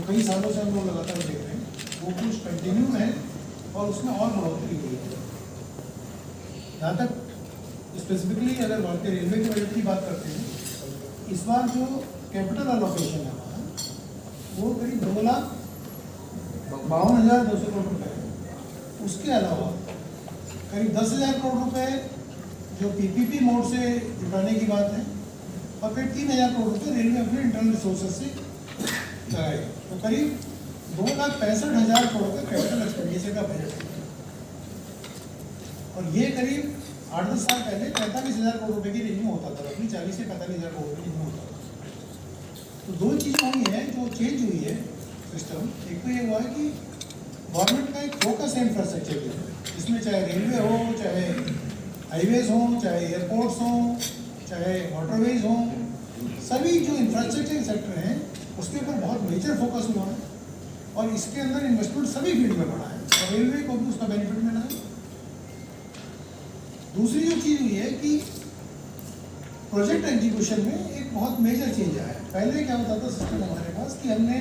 तो कई सालों से हम लोग लगातार देख रहे हैं, वो कुछ कंटिन्यू है और उसमें और बढ़ोतरी हुई है। जहाँ तक स्पेसिफिकली अगर भारतीय रेलवे के बजट की बात करते हैं, इस बार जो कैपिटल एलोकेशन है हमारा वो करीब 2,52,200 करोड़ रुपये है। उसके अलावा करीब 10,000 करोड़ रुपये जो पीपीपी मोड से जुटाने की बात है और फिर 3,000 करोड़ रुपये रेलवे अपने इंटरनल रिसोर्सेज से लगाएगा। तो करीब 2,65,000 करोड़ का कैपिटल एक्सपेंडिचर का बजट है। और ये करीब 8-10 साल पहले 45,000 करोड़ रुपए की रेंज में होता था, roughly 40 से 45,000 करोड़ रुपए की रेंज में होता था। तो दो चीज़ें हुई हैं जो चेंज हुई है सिस्टम। एक तो ये हुआ है कि गवर्नमेंट का एक फोकस है इंफ्रास्ट्रक्चर के ऊपर, जिसमें चाहे रेलवे हो, चाहे हाईवेज हो, चाहे एयरपोर्ट्स हो, चाहे वाटरवेज हो, सभी जो इंफ्रास्ट्रक्चर सेक्टर हैं उसके ऊपर बहुत मेजर फोकस हुआ है और इसके अंदर इन्वेस्टमेंट सभी फील्ड में बढ़ा है और रेलवे को भी उसका बेनिफिट मिला है। दूसरी जो चीज़ हुई है कि प्रोजेक्ट एग्जीक्यूशन में एक बहुत मेजर चेंज आया है। पहले क्या होता था सिस्टम हमारे पास कि हमने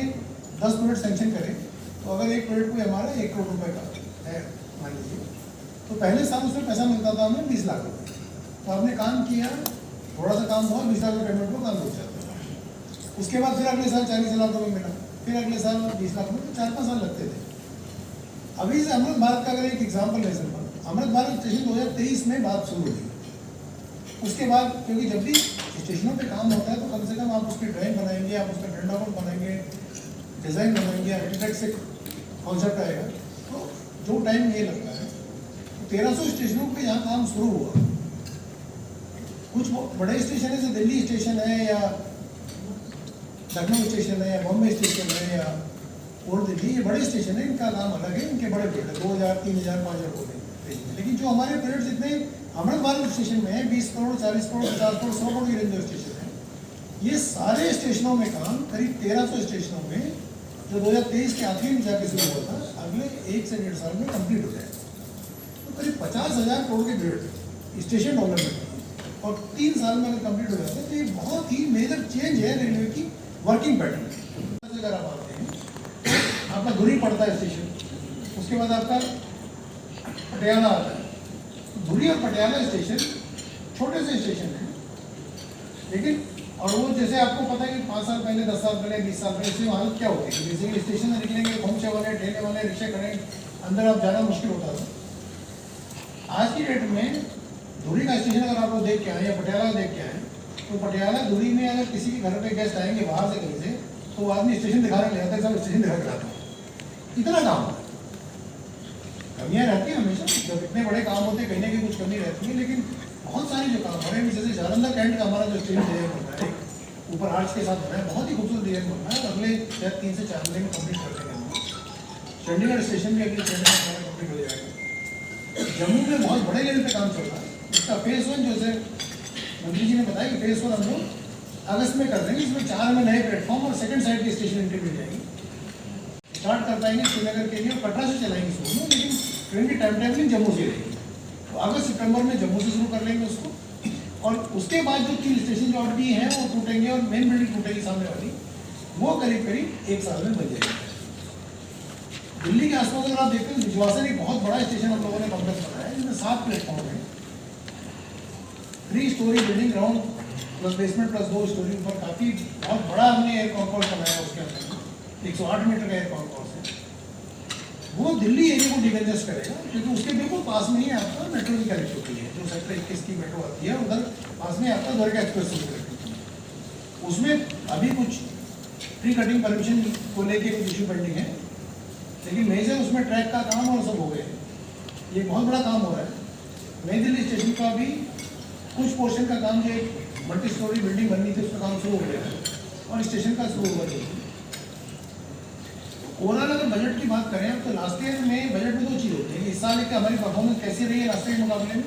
10 प्रोजेक्ट सैंक्शन करे, तो अगर एक प्रोजेक्ट कोई हमारा 1 करोड़ रुपए का है मान लीजिए, तो पहले साल उसमें पैसा मिलता था हमें 20 लाख रुपये। तो आपने काम किया, थोड़ा सा काम हुआ, 20 लाख रुपये पेमेंट को काम हो जाता था। उसके बाद फिर अगले साल 40 लाख रुपये मिला, फिर अगले साल 20 लाख रुपये, 4-5 साल लगते थे। अभी से अमृत भारत का अगर एक एग्जाम्पल है सिंपल, अमृत भारत स्टेशन 2023 में बात शुरू हुई। उसके बाद क्योंकि जब भी स्टेशनों पे काम होता है तो कम से कम आप उसकी ड्राइंग बनाएंगे, आप उसका टेंडर बनाएंगे, डिज़ाइन बनाएंगे, आर्किटेक्ट से कॉन्सेप्ट आएगा, तो जो टाइम ये लगता है। तो 1300 स्टेशनों पे जहाँ काम शुरू हुआ, कुछ बड़े स्टेशन है जैसे दिल्ली स्टेशन है या लखनऊ स्टेशन है या बॉम्बे स्टेशन है या ओल्ड दिल्ली, ये बड़े स्टेशन है, इनका नाम अलग है, इनके बड़े पेड़ 2,000, 3,000, 5,000 करोड़। लेकिन जो हमारे पेड़ जितने अमृत भारत स्टेशन में है, 20 करोड़, 40 करोड़, 50 करोड़, 100 करोड़ की रेंज जो स्टेशन है, ये सारे स्टेशनों में काम करीब 1300 स्टेशनों में जो 2023 के आखिरी में जाके शुरू हुआ था, अगले 1 से 1.5 साल में कंप्लीट हो जाएगा। तो करीब 50,000 करोड़ के पेड़ स्टेशन डेवलपमेंट और 3 साल में अगर कंप्लीट हो जाता है तो ये बहुत ही मेजर चेंज है रेलवे की वर्किंग पैटर्न। अगर आप आते हैं, आपका धुरी पड़ता है स्टेशन, उसके बाद आपका पटियाला आता है। धुरी और पटियाला स्टेशन छोटे से स्टेशन हैं, लेकिन और वो जैसे आपको पता है कि 5 साल पहले, 10 साल पहले, 20 साल पहले इसमें हालत क्या होती थी। बेसिकली स्टेशन से निकलेंगे, पहुंचे वाले, ठेले वाले, रिक्शे खड़े, अंदर आप जाना मुश्किल होता था। आज की डेट में धुरी का स्टेशन अगर आप लोग देख के आए या पटियाला देख के आए, तो पटियाला धुरी में अगर किसी के घर पे गेस्ट आएंगे बाहर से कहीं से, तो वो आदमी स्टेशन दिखाने ले जाता है, सब स्टेशन दिखा के आता है। इतना काम है। कमियाँ रहती हैं हमेशा, जब इतने बड़े काम होते हैं कहीं ना कहीं कुछ कमी रहती है, लेकिन बहुत सारे जो काम हो रहे हैं, जैसे जालंधर कैंट का हमारा जो स्टेशन डिजाइन बन रहा है, ऊपर आर्च के साथ बना है, बहुत ही खूबसूरत डिजाइन बन रहा है। अगले शायद 3 से 4 महीने में कंप्लीट कर देंगे हम। चंडीगढ़ स्टेशन भी अगले 6 महीने में कंप्लीट हो जाएगा। जम्मू में बहुत बड़े लेवल पे काम चल रहा है। इसका फेज 1 जैसे मंत्री जी ने बताया कि फेज 1 हम लोग अगस्त में कर देंगे। इसमें 4 में नए प्लेटफॉर्म और सेकंड साइड की स्टेशन एंट्री मिल जाएगी। स्टार्ट कर पाएंगे श्रीनगर के लिए और कटरा से चलाएंगे शुरू में, लेकिन ट्रेन की टाइम टेबलिंग जम्मू से रहेगी। तो अगस्त सितंबर में जम्मू से शुरू कर लेंगे उसको, और उसके बाद जो 3 स्टेशन जो और भी हैं वो टूटेंगे और मेन बिल्डिंग टूटेगी सामने वाली, वो करीब करीब 1 साल में बन जाएगी। दिल्ली के आसपास अगर आप देखते हैं, विश्वासन एक बहुत बड़ा स्टेशन हम लोगों ने कॉम्प्लेक्स बनाया है, जिसमें 7 प्लेटफॉर्म है, 3 story building, ground plus basement plus 2 story ऊपर काफ़ी बहुत बड़ा हमने एयर कॉन्कोर्स बनाया है। उसके अंदर 108 मीटर का एयर कॉन्कोर्स है। वो दिल्ली एरिया को डिकंजेस्ट करेगा, क्योंकि उसके बिल्कुल पास में ही आपका मेट्रो की कनेक्टिविटी है। जो सेक्टर 21 की मेट्रो आती है, उधर पास में आपका द्वारका एक्सप्रेस की कनेक्टिविटी है। उसमें अभी कुछ प्री कटिंग परमिशन को लेके कुछ इशू पेंडिंग है, लेकिन मेजर उसमें ट्रैक का काम और सब हो गए। ये बहुत बड़ा काम हो रहा है। नई दिल्ली स्टेशन का भी कुछ पोर्शन का काम, जो एक मल्टी स्टोरी बिल्डिंग बननी थी, उसका काम शुरू हो गया है और स्टेशन का शुरू हुआ नहीं। ओवरऑल अगर बजट की बात करें तो लास्ट ईयर में बजट में 2 चीज़ होती है। इस साल की हमारी परफॉर्मेंस कैसी रही है लास्ट ईयर के मुकाबले में,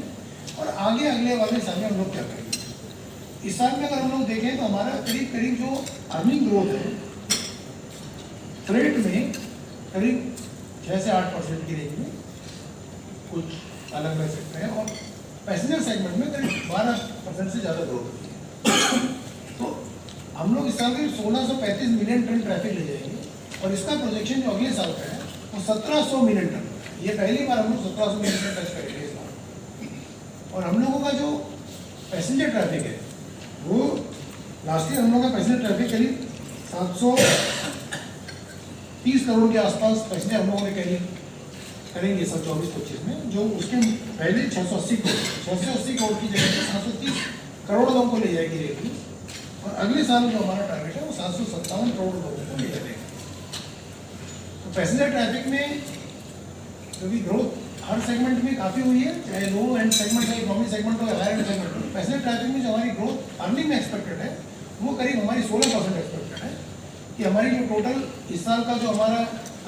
और आगे अगले वाले साल में हम लोग क्या करेंगे। इस साल में अगर हम लोग देखें तो हमारा करीब करीब जो अर्निंग ग्रोथ है, फ्रेट में करीब 6 से 8% की रेंज में कुछ अलग अलग सेक्टर है, और पैसेंजर सेगमेंट में करीब 12% से ज़्यादा ग्रोथ होती है। तो हम लोग इस साल करीब 1635 मिलियन टन ट्रैफिक ले जाएंगे और इसका प्रोजेक्शन जो अगले साल का है वो 1700 मिलियन टन। ये पहली बार हम लोग 1700 मिलियन टन टच करेंगे इस बार। और हम लोगों का जो पैसेंजर ट्रैफिक है वो लास्ट ईयर हम लोगों का पैसेंजर ट्रैफिक करीब 730 करोड़ के आसपास पैसेंजर हम लोगों ने कैरी करेंगे सब 24-25 में, जो उसके पहले 680 करोड़ की जगह पर 730 करोड़ लोगों को ले जाएगी रेलवे। और अगले साल जो हमारा टारगेट है वो 757 करोड़ लोगों को ले जाएगा। तो पैसेंजर ट्रैफिक में जो भी ग्रोथ हर सेगमेंट में काफ़ी हुई है, चाहे लो एंड सेगमेंट हो, इकोनॉमी सेगमेंट हो या हायर एंड सेगमेंट हो। पैसेंजर ट्रैफिक में जो हमारी ग्रोथ अर्निंग में एक्सपेक्टेड है वो करीब हमारी 16% एक्सपेक्टेड है, कि हमारी जो टोटल इस साल का जो हमारा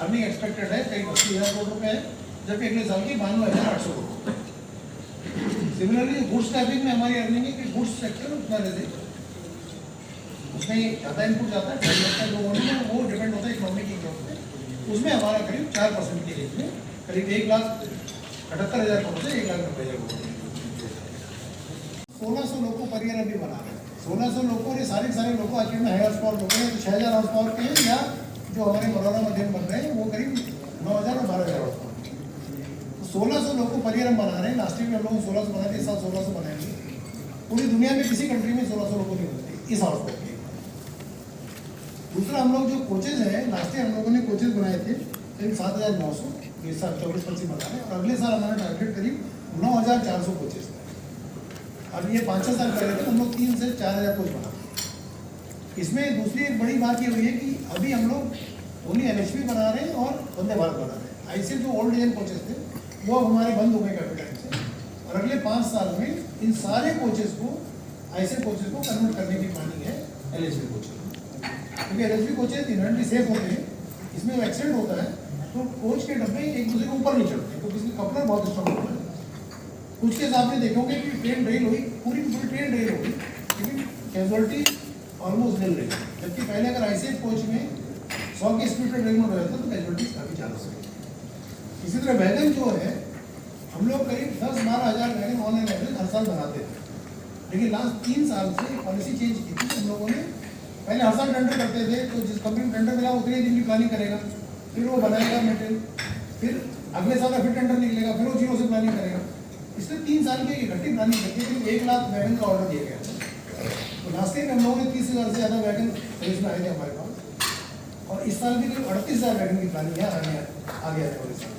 अर्निंग एक्सपेक्टेड है करीब 80,000 करोड़ रुपये है, जबकि अगले साल की 92,800 करोड़। सिमिलरली गुड्स ट्रैफिक में हमारी अर्निंग है कि गुड्स सेक्टर उतना जैसे उसमें ज़्यादा इनपुट जाता है, जो अर्निंग है वो डिपेंड होता है इकोनॉमी की ग्रोथ पे। उसमें हमारा करीब 4% की रेंज में करीब 1,78,000 करोड़ से 1,90,000 करोड़। 1600 लोगों पर ईयर अभी बना रहे हैं। 1600 लोगों और ये सारे लोगों आज में हाई हॉर्स पावर लोग हैं, तो 6,000 हॉर्स पावर के हैं, या जो हमारे मरौना मध्यम बन रहे हैं वो करीब 9,000 और 12,000 हॉर्स पावर। 1600 लोगों पर ईयर हम बना रहे हैं। लास्ट ईयर में हम लोग 1600 बनाए थे, इस साल 1600 बनाएंगे। पूरी दुनिया में किसी कंट्री में 1600 लोगों नहीं बनते इस हाउस पर। दूसरा हम लोग जो कोचेज हैं, लास्ट ईयर हम लोगों ने कोचेज बनाए थे करीब 7,900, इस साल 24-25 बना रहे हैं। और अगले साल हमारा टारगेट करीब 9,400 कोचेज है। अब ये 5-6 साल पहले थे हम लोग 3 से 4,000 कोच बना रहे हैं। इसमें दूसरी एक बड़ी बात ये हुई है कि अभी हम लोग ओनली LHV बना रहे हैं और वंदे भारत बना रहे हैं। ऐसे जो ओल्ड इंडियन कोचेज थे वो अब हमारे बंद हो गए काफी टाइम से, और अगले 5 साल में इन सारे कोचेज को ऐसे कोचेज को कन्वर्ट करने की प्लानिंग है LHV कोचेज। क्योंकि LHV कोचेज इनहेरेंटली सेफ होते हैं, इसमें वो एक्सीडेंट होता है तो कोच के डब्बे एक दूसरे के ऊपर नहीं चढ़ते, क्योंकि इसमें कपड़ा बहुत स्ट्रॉन्ग होता है। कुछ के साथ में देखोगे कि ट्रेन रेल हुई, पूरी ट्रेन रेल होगी, लेकिन कैजुअलिटी ऑलमोस्ट मिल रही है। जबकि पहले अगर ऐसे कोच में 100 की स्पीड पर ट्रेन हो जाता तो कैजुअलिटीज काफ़ी ज़्यादा हो सकती। इसी तरह वैगन जो है हम लोग करीब 10-12 हज़ार वैगन ऑनलाइन एवरेज हर साल बनाते थे, लेकिन लास्ट 3 साल से पॉलिसी चेंज की थी। हम लोगों ने पहले हर साल टेंडर करते थे, तो जिस कंपनी को टेंडर मिला उतने दिन की प्लानिंग करेगा, फिर वो बनाएगा मटेरियल, फिर अगले साल का फिर टेंडर निकलेगा, फिर वो 0 से प्लानिंग करेगा। इसलिए 3 साल की इकट्ठी प्लानिंग करके करीब 1 लाख वैगन का ऑर्डर दिया गया। तो लास्ट ईयर हम लोगों ने 30,000 से ज़्यादा वैगन खरीद में आए थे हमारे पास, और इस साल भी करीब 38,000 वैगन की प्लानिंग है आगे आने वाले साल।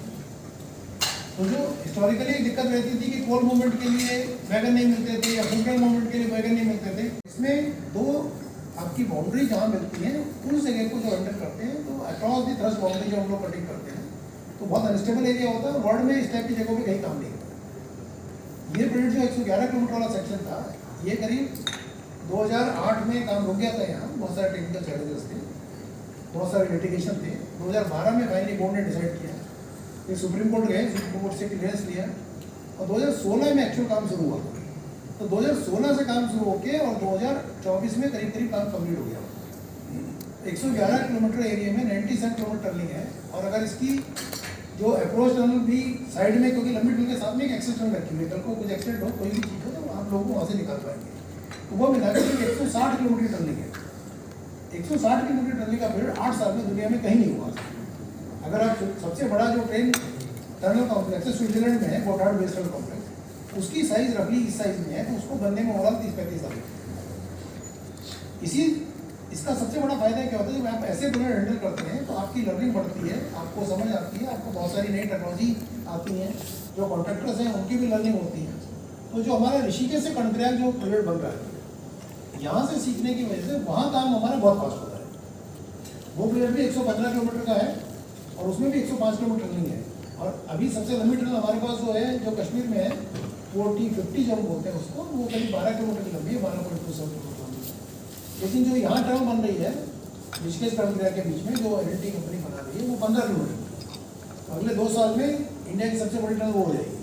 तो जो हिस्टोरिकली एक दिक्कत रहती थी कि कोल मूवमेंट के लिए वैगन नहीं मिलते थे या फुटबॉल मूवमेंट के लिए वैगन नहीं मिलते थे, इसमें 2 आपकी बाउंड्री जहाँ मिलती है उन जगह को जो हैंडल करते हैं, तो अक्रॉस दी थ्रस्ट बाउंड्री जो हम लोग कटिंग करते हैं तो बहुत अनस्टेबल एरिया होता है। वर्ल्ड में इस टाइप की जगहों पे कहीं काम नहीं होता। ये प्रोजेक्ट जो 111 किलोमीटर वाला सेक्शन था, ये करीब 2008 में काम रुक गया था। यहाँ बहुत सारे टेक्निकल चैलेंजेस थे, बहुत सारे लिटिगेशन थे। 2012 में फाइनली बोर्ड ने डिसाइड किया, फिर सुप्रीम कोर्ट गए, सुप्रीम कोर्ट से क्लियरेंस लिया, और 2016 में एक्चुअल काम शुरू हुआ। तो 2016 से काम शुरू होकर और 2024 में करीब काम कंप्लीट हो गया। 111 किलोमीटर एरिया में 97 किलोमीटर टर्निंग है, और अगर इसकी जो अप्रोच टनल भी साइड में, क्योंकि लंबी टनल के साथ में एक एक्सेस टनल रखी हुई है, कल को कुछ एक्सीडेंट हो, कोई भी चीज़ हो तो आप लोगों को वहाँ से निकाल पाएंगे। तो वो मिला के 160 किलोमीटर टर्निंग है। 160 किलोमीटर टर्निंग का पीरियड 8 साल में दुनिया में कहीं नहीं हुआ। अगर आप सबसे बड़ा जो ट्रेन टर्नल कॉम्प्लेक्स है स्विट्जरलैंड में है, गोटार्ड बेस टनल कॉम्प्लेक्स, उसकी साइज रफली इस साइज में है, तो उसको बनने में ओवरऑल 30-35 साल। इसका सबसे बड़ा फायदा क्या होता है, जब आप ऐसे प्रोजेक्ट हैंडल करते हैं तो आपकी लर्निंग बढ़ती है, आपको समझ आती है, आपको बहुत सारी नई टेक्नोलॉजी आती है, जो कॉन्ट्रैक्टर्स हैं उनकी भी लर्निंग होती है। तो जो हमारा ऋषिकेश से कंट्रियाल जो प्रोजेक्ट बन रहा है, यहाँ से सीखने की वजह से वहाँ काम हमारा बहुत फास्ट होता है। वो प्रोजेक्ट भी 115 किलोमीटर का है और उसमें भी 105 किलोमीटर टनलिंग है। और अभी सबसे लंबी टनल हमारे पास जो है, जो कश्मीर में है, 40-50 जो हम बोलते हैं उसको, वो करीब 12 किलोमीटर की लंबी है, 12.27 किलोमीटर। लेकिन जो यहाँ टनल बन रही है ऋषिकेश कंट्रिया के बीच में, जो L&T कंपनी बना रही है, वो 15 किलोमीटर। अगले 2 साल में इंडिया की सबसे बड़ी टनल वो हो जाएगी।